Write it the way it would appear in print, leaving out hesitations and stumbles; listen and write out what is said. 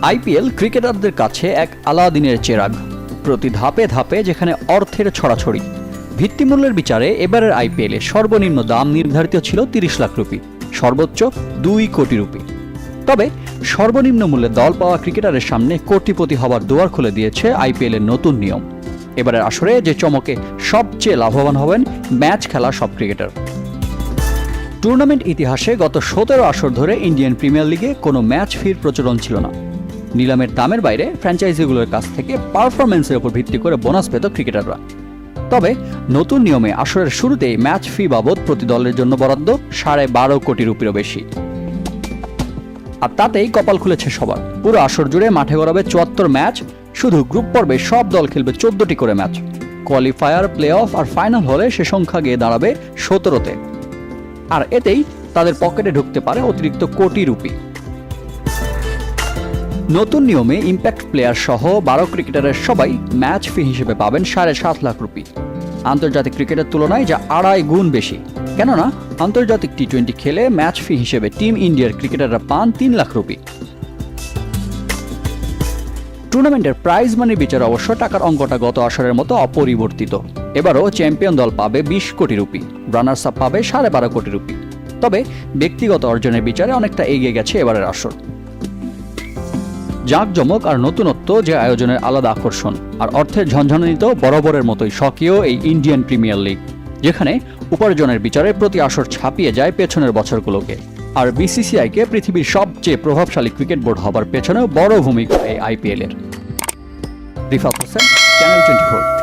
IPL ক্রিকেটারদের কাছে এক আলাদিনের চেরাগ, প্রতি ধাপে ধাপে যেখানে অর্থের ছড়াছড়ি। ভিত্তিমূল্যের বিচারে এবারের আইপিএলে সর্বনিম্ন দাম নির্ধারিত ছিল ৩০ লাখ রুপি, সর্বোচ্চ ২ কোটি রুপি। তবে সর্বনিম্ন মূল্যে দল পাওয়া ক্রিকেটারের সামনে কোটিপতি হবার দুয়ার খুলে দিয়েছে আইপিএলের নতুন নিয়ম। এবারের আসরে যে চমকে সবচেয়ে লাভবান হবেন ম্যাচ খেলা সব ক্রিকেটার। টুর্নামেন্ট ইতিহাসে গত ১৭ আসর ধরে ইন্ডিয়ান প্রিমিয়ার লিগে কোনো ম্যাচ ফির প্রচলন ছিল না। নিলামের দামের বাইরে ফ্র্যাঞ্চাইজিগুলোর কাছ থেকে পারফরম্যান্সের উপর ভিত্তি করে বোনাস পেত ক্রিকেটাররা। তবে নতুন নিয়মে আসরের শুরুতেই ম্যাচ ফি বাবদ প্রতি দলের জন্য বরাদ্দ ১২.৫ কোটি রুপিরও বেশি। আর তাতেই কপাল খুলেছে সবার। পুরো আসর জুড়ে মাঠে গড়াবে ৭৪ ম্যাচ। শুধু গ্রুপ পর্বে সব দল খেলবে ১৪টি করে match. Qualifier, play of R final হলে সে সংখ্যা গিয়ে দাঁড়াবে ১৭তে। আর এতেই তাদের পকেটে ঢুকতে পারে অতিরিক্ত কোটি রুপি। নতুন নিয়মে ইম্প্যাক্ট প্লেয়ার সহ ১২ ক্রিকেটারের সবাই ম্যাচ ফি হিসেবে পাবেন ৭.৫ লাখ রুপি, আন্তর্জাতিক ক্রিকেটের তুলনায় যা ২.৫ গুণ বেশি। কেননা আন্তর্জাতিক টি-২০ খেলে ম্যাচ ফি হিসেবে টিম ইন্ডিয়ার ক্রিকেটাররা পান ৩ লাখ রুপি। টুর্নামেন্টের প্রাইজ মানির বিচারে অবশ্য টাকার অঙ্কটা গত আসরের মতো অপরিবর্তিত। এবারও চ্যাম্পিয়ন দল পাবে ২০ কোটি রুপি, রানার্স আপ পাবে ১২.৫ কোটি রুপি। তবে ব্যক্তিগত অর্জনের বিচারে অনেকটা এগিয়ে গেছে এবারের আসর। জাঁকজমক আর নতুনত্ব যে আয়োজনের আলাদা আকর্ষণ, আর অর্থের ঝনঝনানিতেও বরাবরের মতোই স্বকীয় এই ইন্ডিয়ান প্রিমিয়ার লিগ, যেখানে উপার্জনের বিচারে প্রতি আসর ছাপিয়ে যায় পেছনের বছরগুলোকে। আর বিসিসিআইকে পৃথিবীর সবচেয়ে প্রভাবশালী ক্রিকেট বোর্ড হবার পেছনেও বড় ভূমিকা এই আইপিএলের। রিফাত হোসেন, চ্যানেল 24।